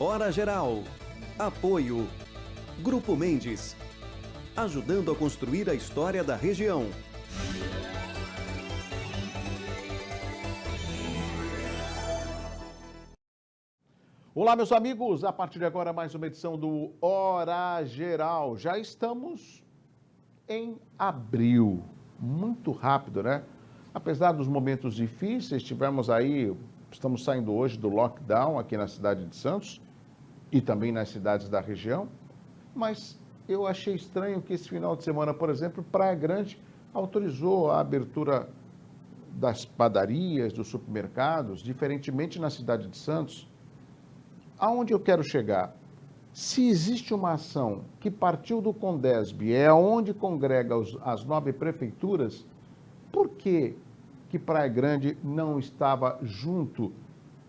Hora Geral. Apoio. Grupo Mendes. Ajudando a construir a história da região. Olá, meus amigos. A partir de agora, mais uma edição do Hora Geral. Já estamos em abril. Muito rápido, né? Apesar dos momentos difíceis, estamos saindo hoje do lockdown aqui na cidade de Santos e também nas cidades da região, mas eu achei estranho que esse final de semana, por exemplo, Praia Grande autorizou a abertura das padarias, dos supermercados, diferentemente na cidade de Santos. Aonde eu quero chegar? Se existe uma ação que partiu do Condesb, é onde congrega as 9 prefeituras, por que Praia Grande não estava junto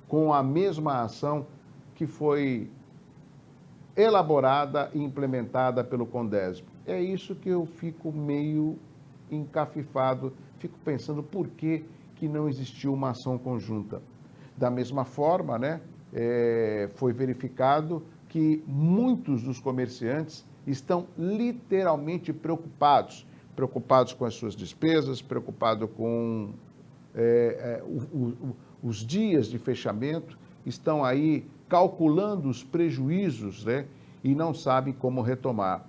com a mesma ação que foi elaborada e implementada pelo Condesb? É isso que eu fico meio encafifado, fico pensando por que não existiu uma ação conjunta. Da mesma forma, né, foi verificado que muitos dos comerciantes estão literalmente preocupados com as suas despesas, preocupados com os dias de fechamento, estão aí calculando os prejuízos, né, e não sabem como retomar.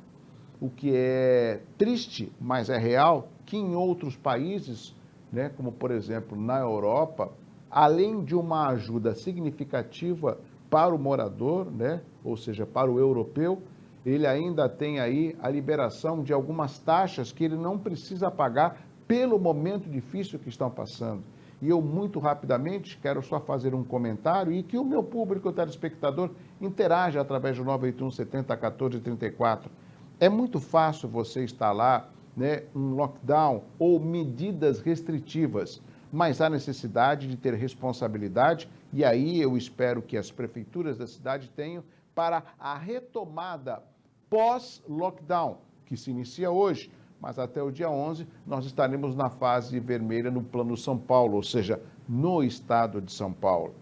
O que é triste, mas é real, que em outros países, né, como por exemplo na Europa, além de uma ajuda significativa para o morador, né, ou seja, para o europeu, ele ainda tem aí a liberação de algumas taxas que ele não precisa pagar pelo momento difícil que estão passando. E eu, muito rapidamente, quero só fazer um comentário e que o meu público, o telespectador, interaja através do 981 70 14 34. É muito fácil você instalar, né, um lockdown ou medidas restritivas, mas há necessidade de ter responsabilidade, e aí eu espero que as prefeituras da cidade tenham para a retomada pós-lockdown, que se inicia hoje, mas até o dia 11 nós estaremos na fase vermelha no Plano São Paulo, ou seja, no estado de São Paulo.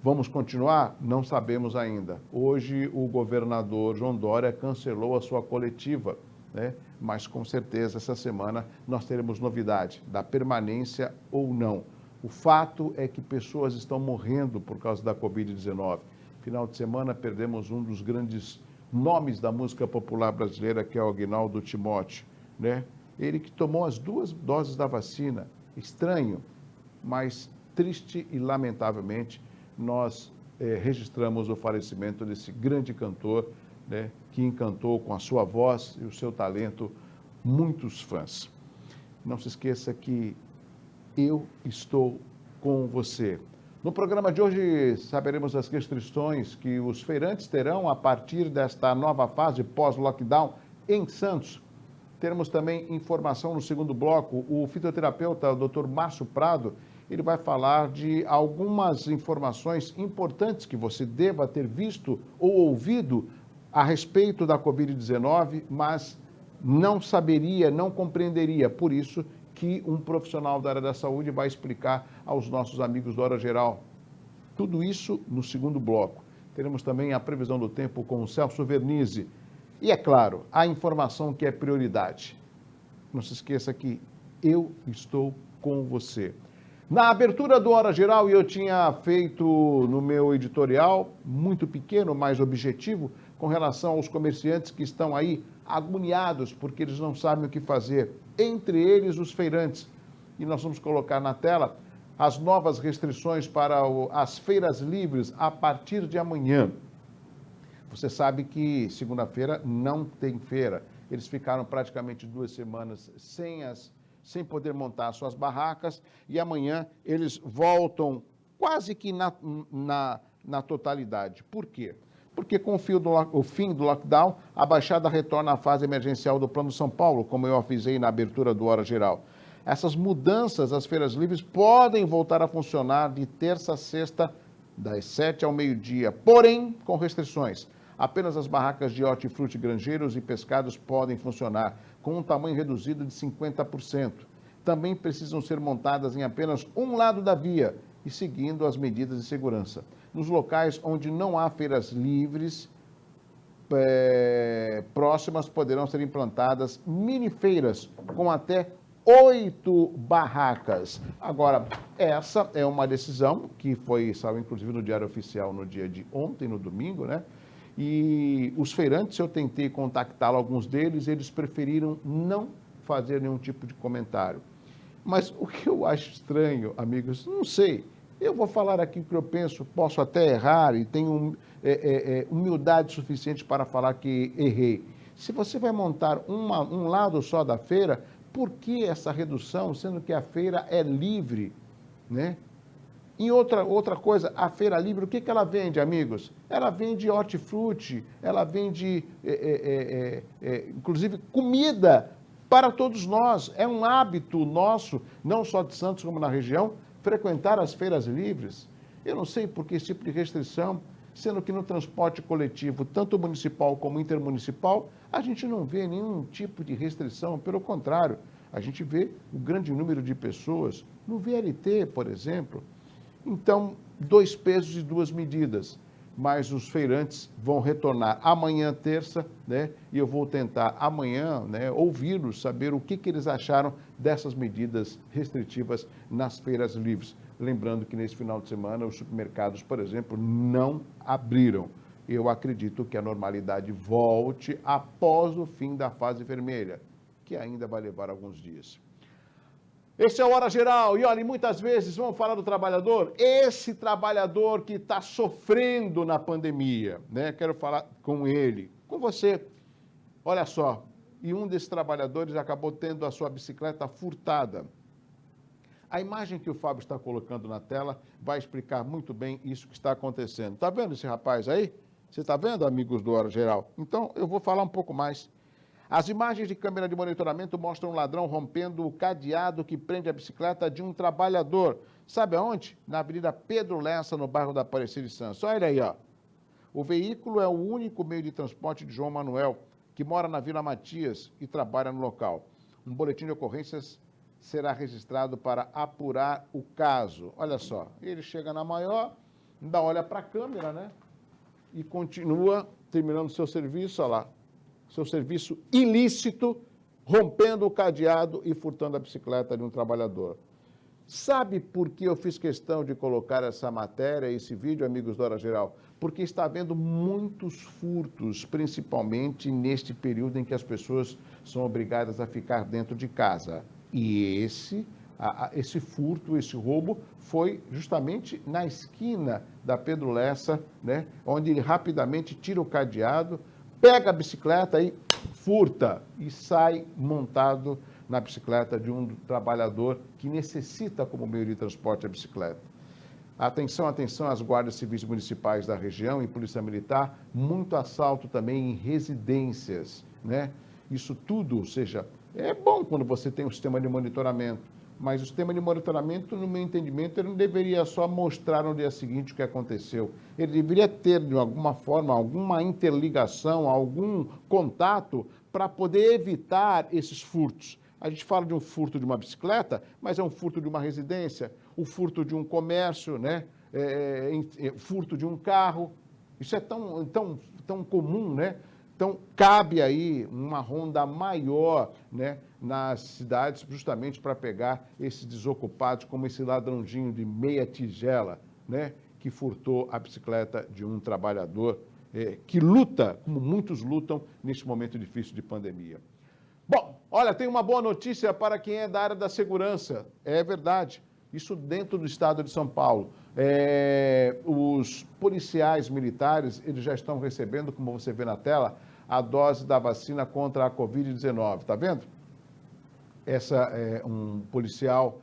Vamos continuar? Não sabemos ainda. Hoje o governador João Dória cancelou a sua coletiva, né? Mas com certeza essa semana nós teremos novidade da permanência ou não. O fato é que pessoas estão morrendo por causa da Covid-19. Final de semana perdemos um dos grandes nomes da música popular brasileira, que é o Aguinaldo Timóteo, né? Ele que tomou as 2 doses da vacina. Estranho, mas triste e lamentavelmente nós registramos o falecimento desse grande cantor, né, que encantou com a sua voz e o seu talento muitos fãs. Não se esqueça que eu estou com você. No programa de hoje saberemos as restrições que os feirantes terão a partir desta nova fase pós-lockdown em Santos. Teremos também informação no segundo bloco. O fitoterapeuta, o Dr. Márcio Prado, ele vai falar de algumas informações importantes que você deva ter visto ou ouvido a respeito da Covid-19, mas não saberia, não compreenderia. Por isso que um profissional da área da saúde vai explicar aos nossos amigos do Hora Geral. Tudo isso no segundo bloco. Teremos também a previsão do tempo com o Celso Vernizzi. E, é claro, a informação que é prioridade. Não se esqueça que eu estou com você. Na abertura do Hora Geral, eu tinha feito no meu editorial, muito pequeno, mas objetivo, com relação aos comerciantes que estão aí agoniados porque eles não sabem o que fazer, entre eles os feirantes. E nós vamos colocar na tela as novas restrições para as feiras livres a partir de amanhã. Você sabe que segunda-feira não tem feira. Eles ficaram praticamente 2 semanas sem poder montar suas barracas e amanhã eles voltam quase que na totalidade. Por quê? Porque com o fim do lockdown, a Baixada retorna à fase emergencial do Plano São Paulo, como eu avisei na abertura do Hora Geral. Essas mudanças às feiras livres podem voltar a funcionar de terça a sexta, das 7 ao meio-dia, porém com restrições. Apenas as barracas de hortifruti, granjeiros e pescados podem funcionar, com um tamanho reduzido de 50%. Também precisam ser montadas em apenas um lado da via e seguindo as medidas de segurança. Nos locais onde não há feiras livres, próximas poderão ser implantadas mini-feiras com até 8 barracas. Agora, essa é uma decisão que saiu inclusive no Diário Oficial no dia de ontem, no domingo, né? E os feirantes, eu tentei contactá-lo, alguns deles, eles preferiram não fazer nenhum tipo de comentário. Mas o que eu acho estranho, amigos, não sei. Eu vou falar aqui o que eu penso, posso até errar e tenho humildade suficiente para falar que errei. Se você vai montar um lado só da feira, por que essa redução, sendo que a feira é livre, né? E outra coisa, a feira livre, o que ela vende, amigos? Ela vende hortifruti, ela vende, inclusive, comida para todos nós. É um hábito nosso, não só de Santos como na região, frequentar as feiras livres. Eu não sei por que esse tipo de restrição, sendo que no transporte coletivo, tanto municipal como intermunicipal, a gente não vê nenhum tipo de restrição, pelo contrário, a gente vê um grande número de pessoas no VLT, por exemplo. Então, 2 pesos e 2 medidas, mas os feirantes vão retornar amanhã, terça, né? E eu vou tentar amanhã, né, ouvi-los, saber o que eles acharam dessas medidas restritivas nas feiras livres. Lembrando que nesse final de semana os supermercados, por exemplo, não abriram. Eu acredito que a normalidade volte após o fim da fase vermelha, que ainda vai levar alguns dias. Esse é o Hora Geral. E olha, muitas vezes vamos falar do trabalhador, esse trabalhador que está sofrendo na pandemia, né? Quero falar com ele, com você. Olha só, e um desses trabalhadores acabou tendo a sua bicicleta furtada. A imagem que o Fábio está colocando na tela vai explicar muito bem isso que está acontecendo. Está vendo esse rapaz aí? Você está vendo, amigos do Hora Geral? Então, eu vou falar um pouco mais. As imagens de câmera de monitoramento mostram um ladrão rompendo o cadeado que prende a bicicleta de um trabalhador. Sabe aonde? Na Avenida Pedro Lessa, no bairro da Aparecida de Santos. Olha aí, ó. O veículo é o único meio de transporte de João Manuel, que mora na Vila Matias e trabalha no local. Um boletim de ocorrências será registrado para apurar o caso. Olha só, ele chega na maior, ainda olha para a câmera, né? E continua terminando seu serviço, olha lá. Seu serviço ilícito, rompendo o cadeado e furtando a bicicleta de um trabalhador. Sabe por que eu fiz questão de colocar essa matéria, esse vídeo, amigos do Hora Geral? Porque está havendo muitos furtos, principalmente neste período em que as pessoas são obrigadas a ficar dentro de casa. E esse furto, esse roubo, foi justamente na esquina da Pedro Lessa, né, onde ele rapidamente tira o cadeado, pega a bicicleta e furta e sai montado na bicicleta de um trabalhador que necessita como meio de transporte a bicicleta. Atenção, atenção às guardas civis municipais da região e polícia militar, muito assalto também em residências, né? Isso tudo, ou seja, é bom quando você tem um sistema de monitoramento, mas o sistema de monitoramento, no meu entendimento, ele não deveria só mostrar no dia seguinte o que aconteceu. Ele deveria ter, de alguma forma, alguma interligação, algum contato para poder evitar esses furtos. A gente fala de um furto de uma bicicleta, mas é um furto de uma residência, o furto de um comércio, né? Furto de um carro. Isso é tão comum, né? Então, cabe aí uma ronda maior, né, nas cidades, justamente para pegar esses desocupados, como esse ladrãozinho de meia tigela, né, que furtou a bicicleta de um trabalhador que luta, como muitos lutam, neste momento difícil de pandemia. Bom, olha, tem uma boa notícia para quem é da área da segurança. É verdade, isso dentro do estado de São Paulo. Os policiais militares, eles já estão recebendo, como você vê na tela, a dose da vacina contra a Covid-19. Está vendo? Essa é um policial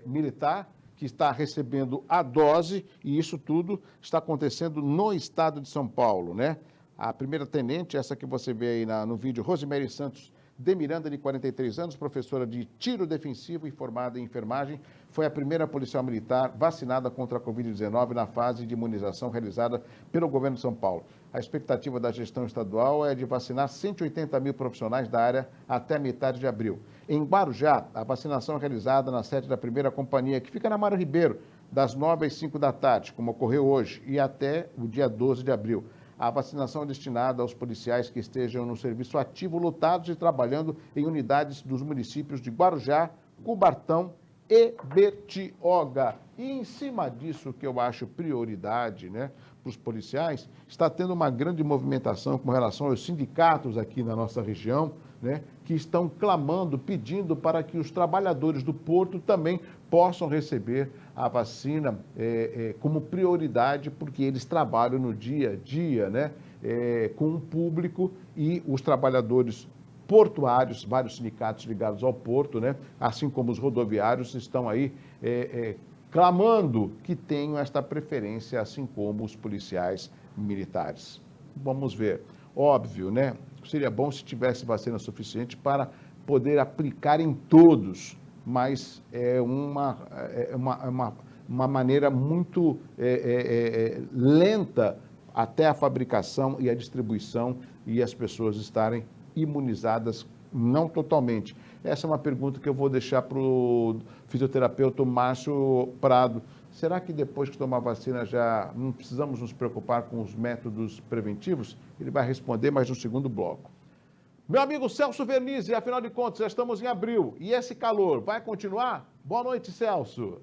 militar que está recebendo a dose e isso tudo está acontecendo no estado de São Paulo, né? A primeira tenente, essa que você vê aí no vídeo, Rosemary Santos de Miranda, de 43 anos, professora de tiro defensivo e formada em enfermagem, foi a primeira policial militar vacinada contra a Covid-19 na fase de imunização realizada pelo governo de São Paulo. A expectativa da gestão estadual é de vacinar 180 mil profissionais da área até metade de abril. Em Guarujá, a vacinação é realizada na sede da primeira companhia, que fica na Mário Ribeiro, das 9 às 5 da tarde, como ocorreu hoje, e até o dia 12 de abril. A vacinação é destinada aos policiais que estejam no serviço ativo, lutados e trabalhando em unidades dos municípios de Guarujá, Cubatão e Bertioga. E em cima disso, que eu acho prioridade, né, para os policiais, está tendo uma grande movimentação com relação aos sindicatos aqui na nossa região, né, que estão clamando, pedindo para que os trabalhadores do porto também possam receber a vacina como prioridade, porque eles trabalham no dia a dia, né, com o público, e os trabalhadores portuários, vários sindicatos ligados ao porto, né, assim como os rodoviários, estão aí clamando que tenham esta preferência, assim como os policiais militares. Vamos ver. Óbvio, né? Seria bom se tivesse vacina suficiente para poder aplicar em todos, mas é uma maneira muito lenta até a fabricação e a distribuição e as pessoas estarem imunizadas, não totalmente. Essa é uma pergunta que eu vou deixar para o fisioterapeuta Márcio Prado. Será que depois que tomar vacina já não precisamos nos preocupar com os métodos preventivos? Ele vai responder mais no segundo bloco. Meu amigo Celso Vernizzi, afinal de contas, já estamos em abril e esse calor vai continuar? Boa noite, Celso.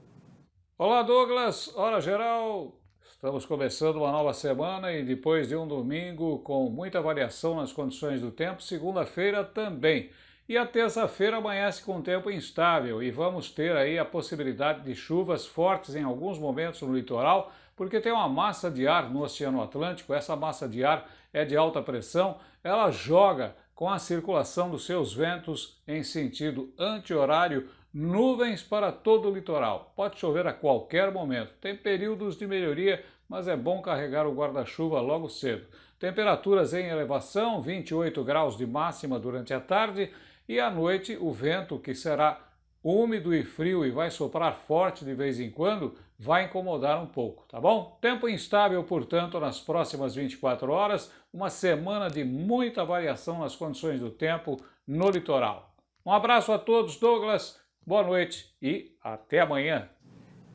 Olá, Douglas. Hora geral. Estamos começando uma nova semana e depois de um domingo com muita variação nas condições do tempo, segunda-feira também. E a terça-feira amanhece com tempo instável e vamos ter aí a possibilidade de chuvas fortes em alguns momentos no litoral, porque tem uma massa de ar no Oceano Atlântico. Essa massa de ar é de alta pressão, ela joga com a circulação dos seus ventos em sentido anti-horário nuvens para todo o litoral. Pode chover a qualquer momento. Tem períodos de melhoria, mas é bom carregar o guarda-chuva logo cedo. Temperaturas em elevação, 28 graus de máxima durante a tarde, e à noite o vento, que será úmido e frio e vai soprar forte de vez em quando, vai incomodar um pouco, tá bom? Tempo instável, portanto, nas próximas 24 horas, uma semana de muita variação nas condições do tempo no litoral. Um abraço a todos, Douglas, boa noite e até amanhã.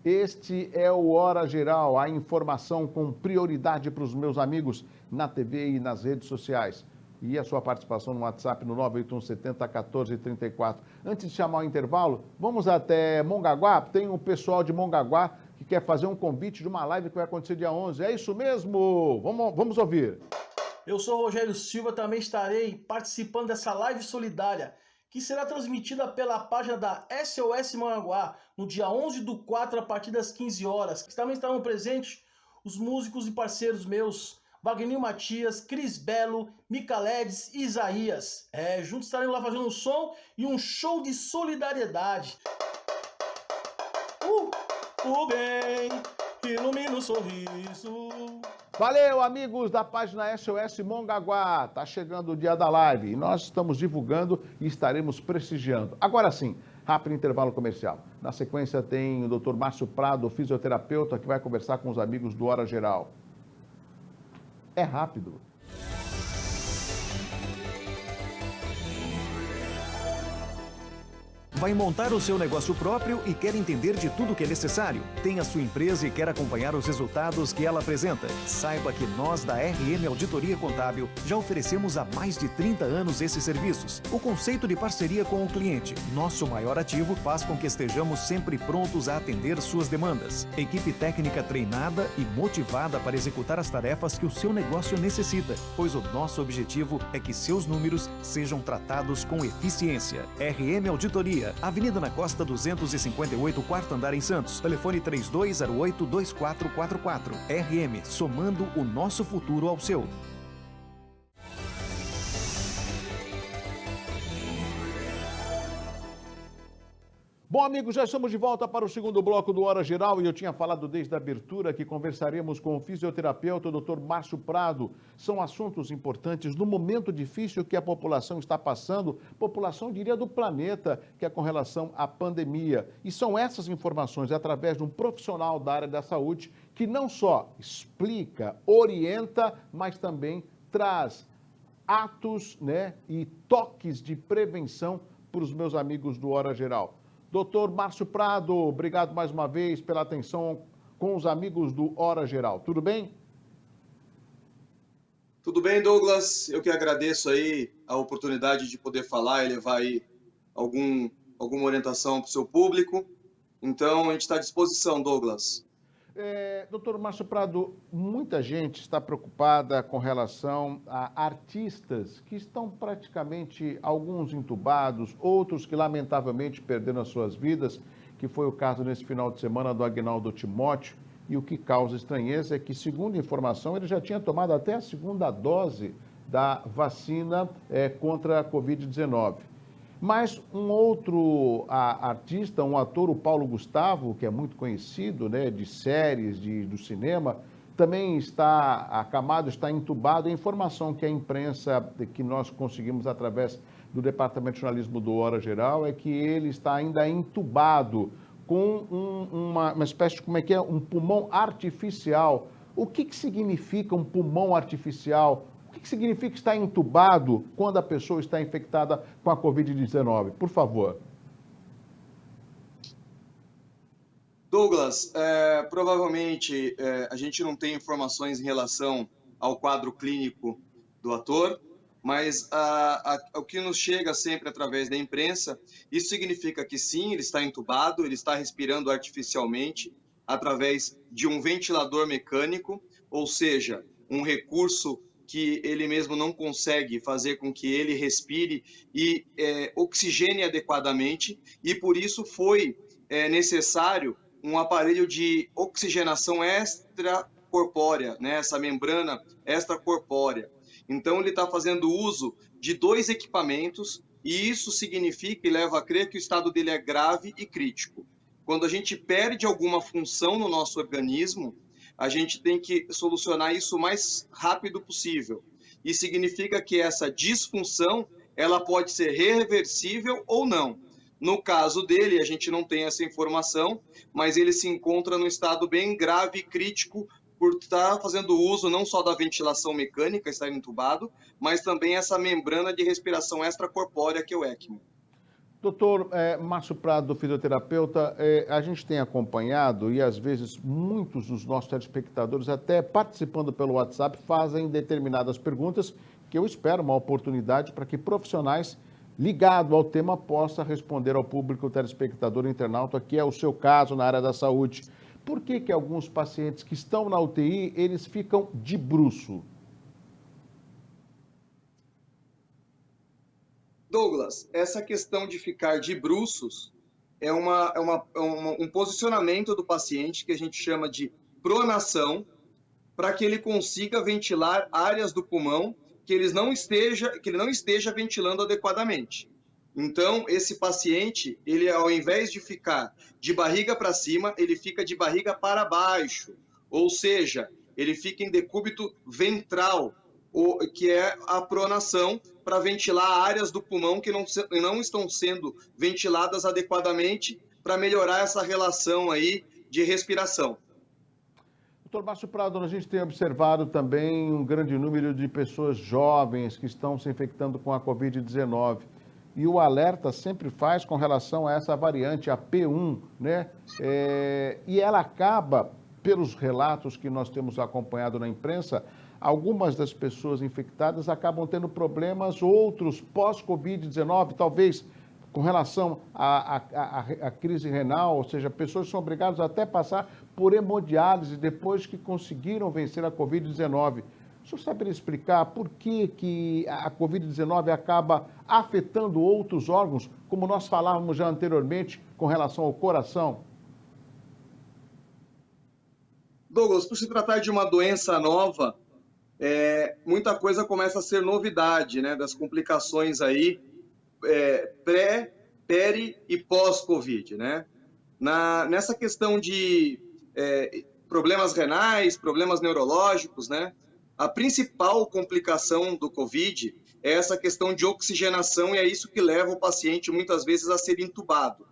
Este é o Hora Geral, a informação com prioridade para os meus amigos na TV e nas redes sociais. E a sua participação no WhatsApp no 981 70 14 34. Antes de chamar o intervalo, vamos até Mongaguá. Tem um pessoal de Mongaguá que quer fazer um convite de uma live que vai acontecer dia 11. É isso mesmo? Vamos ouvir. Eu sou o Rogério Silva, também estarei participando dessa live solidária, que será transmitida pela página da SOS Mongaguá, no dia 11/4, a partir das 15 horas. Também estarão presentes os músicos e parceiros meus, Wagner Matias, Cris Belo, Micaledes e Isaías. Juntos estaremos lá fazendo um som e um show de solidariedade. O bem ilumina o sorriso. Valeu, amigos da página SOS Mongaguá. Tá chegando o dia da live e nós estamos divulgando e estaremos prestigiando. Agora sim, rápido intervalo comercial. Na sequência tem o Dr. Márcio Prado, fisioterapeuta, que vai conversar com os amigos do Hora Geral. É rápido. Vai montar o seu negócio próprio e quer entender de tudo que é necessário? Tem a sua empresa e quer acompanhar os resultados que ela apresenta? Saiba que nós da RM Auditoria Contábil já oferecemos há mais de 30 anos esses serviços. O conceito de parceria com o cliente, nosso maior ativo, faz com que estejamos sempre prontos a atender suas demandas. Equipe técnica treinada e motivada para executar as tarefas que o seu negócio necessita, pois o nosso objetivo é que seus números sejam tratados com eficiência. RM Auditoria, Avenida na Costa 258, quarto andar em Santos. Telefone 3208-2444. RM, somando o nosso futuro ao seu. Bom, amigos, já estamos de volta para o segundo bloco do Hora Geral e eu tinha falado desde a abertura que conversaremos com o fisioterapeuta, o Dr. Márcio Prado. São assuntos importantes no momento difícil que a população está passando, população, diria, do planeta, que é com relação à pandemia. E são essas informações, através de um profissional da área da saúde, que não só explica, orienta, mas também traz atos, né, e toques de prevenção para os meus amigos do Hora Geral. Doutor Márcio Prado, obrigado mais uma vez pela atenção com os amigos do Hora Geral. Tudo bem? Tudo bem, Douglas. Eu que agradeço aí a oportunidade de poder falar e levar aí alguma orientação para o seu público. Então, a gente está à disposição, Douglas. Doutor Márcio Prado, muita gente está preocupada com relação a artistas que estão praticamente, alguns entubados, outros que lamentavelmente perderam as suas vidas, que foi o caso nesse final de semana do Agnaldo Timóteo, e o que causa estranheza é que, segundo informação, ele já tinha tomado até a segunda dose da vacina contra a Covid-19. Mas um outro artista, um ator, o Paulo Gustavo, que é muito conhecido, né, de séries, do cinema, também está acamado, está entubado. A informação que a imprensa, que nós conseguimos através do Departamento de Jornalismo do Hora Geral, é que ele está ainda entubado com uma espécie de, um pulmão artificial. O que significa um pulmão artificial? O que significa estar entubado quando a pessoa está infectada com a Covid-19? Por favor. Douglas, provavelmente a gente não tem informações em relação ao quadro clínico do ator, mas o que nos chega sempre através da imprensa, isso significa que sim, ele está entubado, ele está respirando artificialmente através de um ventilador mecânico, ou seja, um recurso que ele mesmo não consegue fazer com que ele respire e oxigene adequadamente, e por isso foi necessário um aparelho de oxigenação extracorpórea, né? Essa membrana extracorpórea. Então ele está fazendo uso de 2 equipamentos, e isso significa e leva a crer que o estado dele é grave e crítico. Quando a gente perde alguma função no nosso organismo, a gente tem que solucionar isso o mais rápido possível. E significa que essa disfunção, ela pode ser reversível ou não. No caso dele, a gente não tem essa informação, mas ele se encontra num estado bem grave e crítico por estar fazendo uso não só da ventilação mecânica, estar entubado, mas também essa membrana de respiração extracorpórea, que é o ECMO. Doutor Márcio Prado, fisioterapeuta, a gente tem acompanhado e às vezes muitos dos nossos telespectadores, até participando pelo WhatsApp, fazem determinadas perguntas que eu espero uma oportunidade para que profissionais ligados ao tema possam responder ao público telespectador internauta, que é o seu caso na área da saúde. Por que alguns pacientes que estão na UTI, eles ficam de bruço? Douglas, essa questão de ficar de bruços é um posicionamento do paciente que a gente chama de pronação, para que ele consiga ventilar áreas do pulmão que ele não esteja ventilando adequadamente. Então, esse paciente, ele ao invés de ficar de barriga para cima, ele fica de barriga para baixo, ou seja, ele fica em decúbito ventral, que é a pronação, para ventilar áreas do pulmão que não estão sendo ventiladas adequadamente, para melhorar essa relação aí de respiração. Doutor Márcio Prado, a gente tem observado também um grande número de pessoas jovens que estão se infectando com a Covid-19. E o alerta sempre faz com relação a essa variante, a P1, né? E ela acaba, pelos relatos que nós temos acompanhado na imprensa, algumas das pessoas infectadas acabam tendo problemas, outros pós-Covid-19, talvez com relação à crise renal, ou seja, pessoas são obrigadas até a passar por hemodiálise depois que conseguiram vencer a Covid-19. O senhor saberia explicar por que a Covid-19 acaba afetando outros órgãos, como nós falávamos já anteriormente com relação ao coração? Douglas, por se tratar de uma doença nova, muita coisa começa a ser novidade, né, das complicações aí, pré, peri e pós-Covid, né? Nessa questão de problemas renais, problemas neurológicos, né? A principal complicação do Covid é essa questão de oxigenação, e é isso que leva o paciente muitas vezes a ser entubado.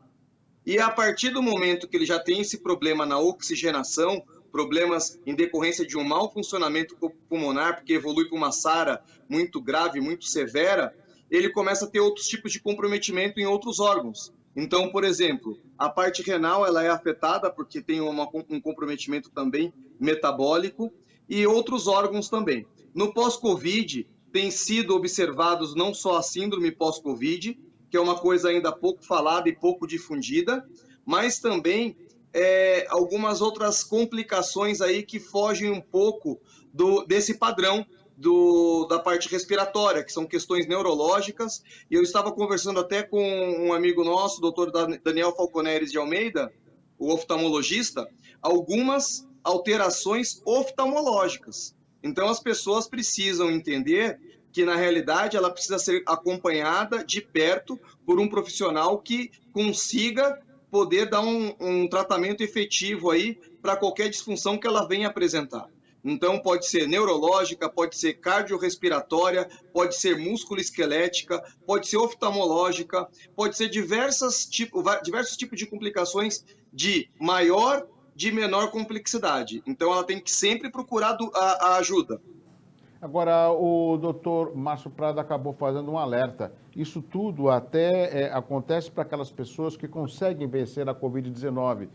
E a partir do momento que ele já tem esse problema na oxigenação, problemas em decorrência de um mau funcionamento pulmonar, porque evolui para uma SARA muito grave, muito severa, ele começa a ter outros tipos de comprometimento em outros órgãos. Então, por exemplo, a parte renal ela é afetada porque tem um comprometimento também metabólico e outros órgãos também. No pós-Covid, tem sido observados não só a síndrome pós-Covid, que é uma coisa ainda pouco falada e pouco difundida, mas também algumas outras complicações aí que fogem um pouco desse padrão da parte respiratória, que são questões neurológicas, e eu estava conversando até com um amigo nosso, o Dr. Daniel Falconeres de Almeida, o oftalmologista, algumas alterações oftalmológicas. Então, as pessoas precisam entender que, na realidade, ela precisa ser acompanhada de perto por um profissional que consiga poder dar um tratamento efetivo aí para qualquer disfunção que ela venha apresentar. Então, pode ser neurológica, pode ser cardiorrespiratória, pode ser músculo-esquelética, pode ser oftalmológica, pode ser diversos tipos de complicações de maior, de menor complexidade. Então, ela tem que sempre procurar a ajuda. Agora, o doutor Márcio Prado acabou fazendo um alerta. Isso tudo até acontece para aquelas pessoas que conseguem vencer a Covid-19.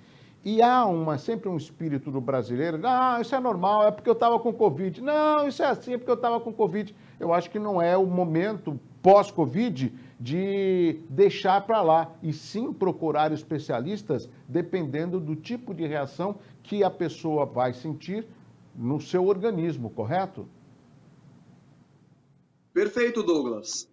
E há sempre um espírito do brasileiro, isso é normal, é porque eu estava com Covid. Não, isso é assim, é porque eu estava com Covid. Eu acho que não é o momento pós-Covid de deixar para lá, e sim procurar especialistas, dependendo do tipo de reação que a pessoa vai sentir no seu organismo, correto? Perfeito, Douglas.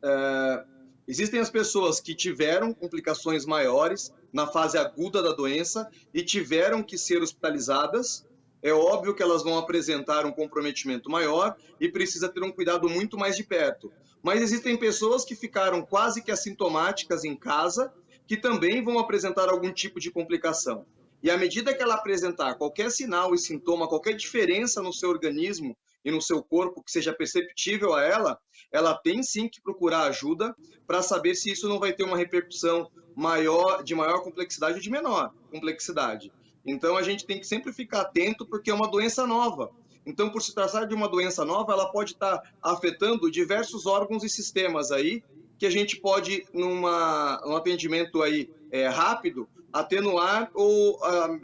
Existem as pessoas que tiveram complicações maiores na fase aguda da doença e tiveram que ser hospitalizadas. É óbvio que elas vão apresentar um comprometimento maior e precisa ter um cuidado muito mais de perto. Mas existem pessoas que ficaram quase que assintomáticas em casa, que também vão apresentar algum tipo de complicação. E à medida que ela apresentar qualquer sinal e sintoma, qualquer diferença no seu organismo e no seu corpo que seja perceptível a ela tem sim que procurar ajuda para saber se isso não vai ter uma repercussão de maior complexidade ou de menor complexidade. Então, a gente tem que sempre ficar atento porque é uma doença nova. Então, por se tratar de uma doença nova, ela pode estar afetando diversos órgãos e sistemas aí, que a gente pode, num atendimento aí rápido, atenuar ou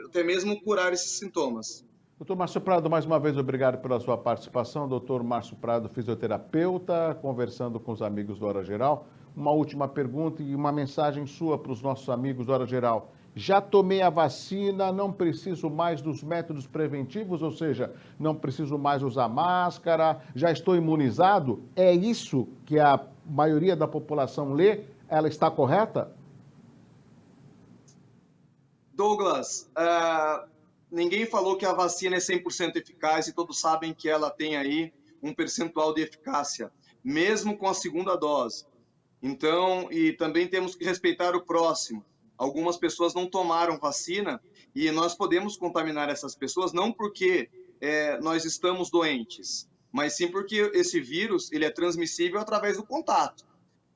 até mesmo curar esses sintomas. Doutor Márcio Prado, mais uma vez, obrigado pela sua participação. Doutor Márcio Prado, fisioterapeuta, conversando com os amigos do Hora Geral. Uma última pergunta e uma mensagem sua para os nossos amigos do Hora Geral. Já tomei a vacina, não preciso mais dos métodos preventivos, ou seja, não preciso mais usar máscara, já estou imunizado? É isso que a maioria da população lê? Ela está correta? Douglas, ninguém falou que a vacina é 100% eficaz e todos sabem que ela tem aí um percentual de eficácia, mesmo com a segunda dose. Então, e também temos que respeitar o próximo. Algumas pessoas não tomaram vacina e nós podemos contaminar essas pessoas não porque nós estamos doentes, mas sim porque esse vírus ele é transmissível através do contato.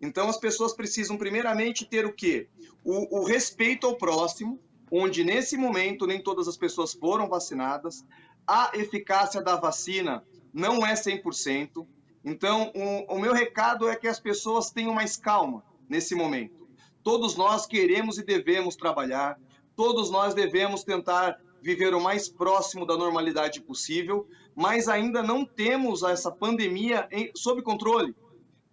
Então, as pessoas precisam primeiramente ter o quê? O respeito ao próximo, onde nesse momento nem todas as pessoas foram vacinadas, a eficácia da vacina não é 100%. Então, o meu recado é que as pessoas tenham mais calma nesse momento. Todos nós queremos e devemos trabalhar, todos nós devemos tentar viver o mais próximo da normalidade possível, mas ainda não temos essa pandemia sob controle.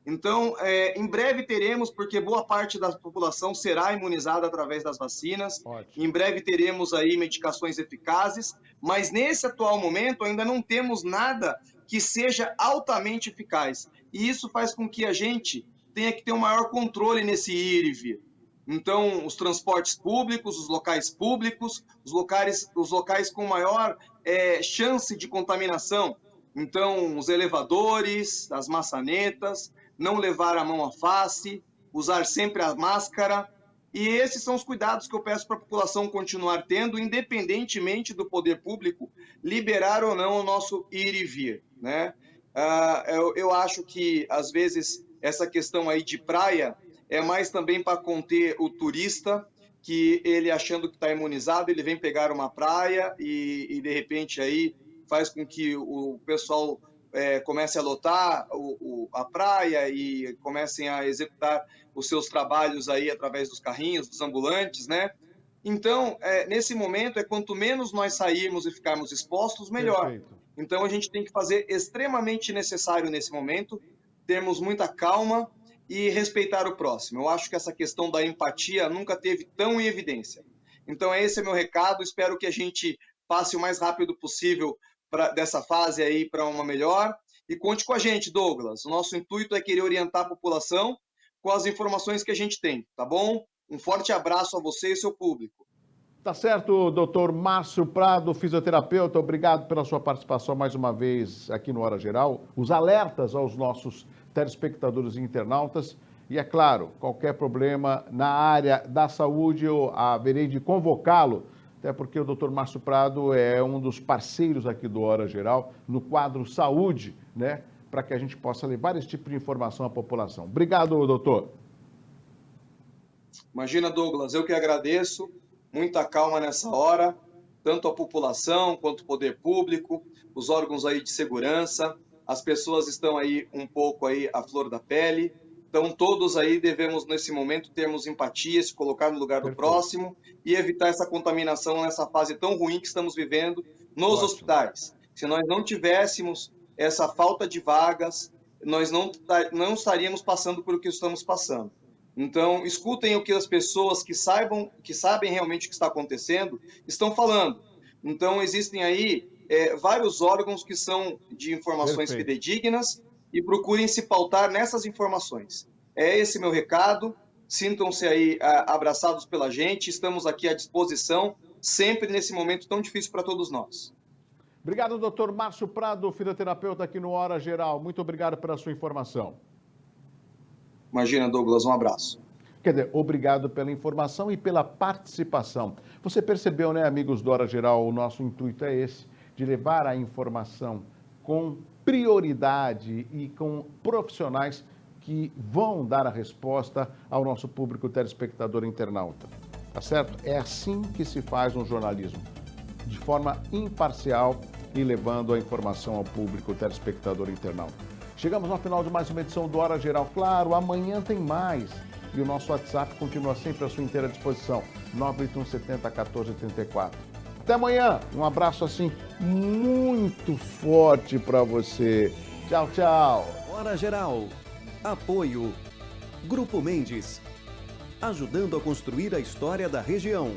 Então, em breve teremos, porque boa parte da população será imunizada através das vacinas. Ótimo. Em breve teremos aí medicações eficazes, mas nesse atual momento ainda não temos nada que seja altamente eficaz. E isso faz com que a gente tenha que ter um maior controle nesse ir e vir. Então, os transportes públicos, os locais públicos, os locais com maior chance de contaminação. Então, os elevadores, as maçanetas, não levar a mão à face, usar sempre a máscara. E esses são os cuidados que eu peço para a população continuar tendo, independentemente do poder público liberar ou não o nosso ir e vir, né? Eu acho que, às vezes, essa questão aí de praia é mais também para conter o turista, que ele achando que está imunizado, ele vem pegar uma praia e de repente aí faz com que o pessoal comece a lotar a praia e comecem a executar os seus trabalhos aí através dos carrinhos, dos ambulantes, né? Então, nesse momento, quanto menos nós sairmos e ficarmos expostos, melhor. Perfeito. Então, a gente tem que fazer extremamente necessário nesse momento, termos muita calma e respeitar o próximo. Eu acho que essa questão da empatia nunca teve tão em evidência. Então, esse é meu recado. Espero que a gente passe o mais rápido possível dessa fase aí para uma melhor. E conte com a gente, Douglas. O nosso intuito é querer orientar a população com as informações que a gente tem, tá bom? Um forte abraço a você e seu público. Tá certo, doutor Márcio Prado, fisioterapeuta, obrigado pela sua participação mais uma vez aqui no Hora Geral. Os alertas aos nossos telespectadores e internautas. E, é claro, qualquer problema na área da saúde, eu haverei de convocá-lo, até porque o doutor Márcio Prado é um dos parceiros aqui do Hora Geral, no quadro Saúde, né, para que a gente possa levar esse tipo de informação à população. Obrigado, doutor. Imagina, Douglas, eu que agradeço. Muita calma nessa hora, tanto a população quanto o poder público, os órgãos aí de segurança, as pessoas estão aí um pouco aí à flor da pele. Então, todos aí devemos, nesse momento, termos empatia, se colocar no lugar do próximo e evitar essa contaminação nessa fase tão ruim que estamos vivendo nos hospitais. Se nós não tivéssemos essa falta de vagas, nós não estaríamos passando por o que estamos passando. Então, escutem o que as pessoas que sabem realmente o que está acontecendo estão falando. Então, existem aí vários órgãos que são de informações fidedignas e procurem se pautar nessas informações. É esse meu recado. Sintam-se aí abraçados pela gente. Estamos aqui à disposição, sempre nesse momento tão difícil para todos nós. Obrigado, doutor Márcio Prado, fisioterapeuta aqui no Hora Geral. Muito obrigado pela sua informação. Imagina, Douglas, um abraço. Quer dizer, obrigado pela informação e pela participação. Você percebeu, né, amigos do Hora Geral, o nosso intuito é esse, de levar a informação com prioridade e com profissionais que vão dar a resposta ao nosso público telespectador internauta. Tá certo? É assim que se faz um jornalismo, de forma imparcial e levando a informação ao público telespectador internauta. Chegamos ao final de mais uma edição do Hora Geral. Claro, amanhã tem mais. E o nosso WhatsApp continua sempre à sua inteira disposição. 981701484. Até amanhã. Um abraço assim muito forte para você. Tchau, tchau. Hora Geral. Apoio. Grupo Mendes. Ajudando a construir a história da região.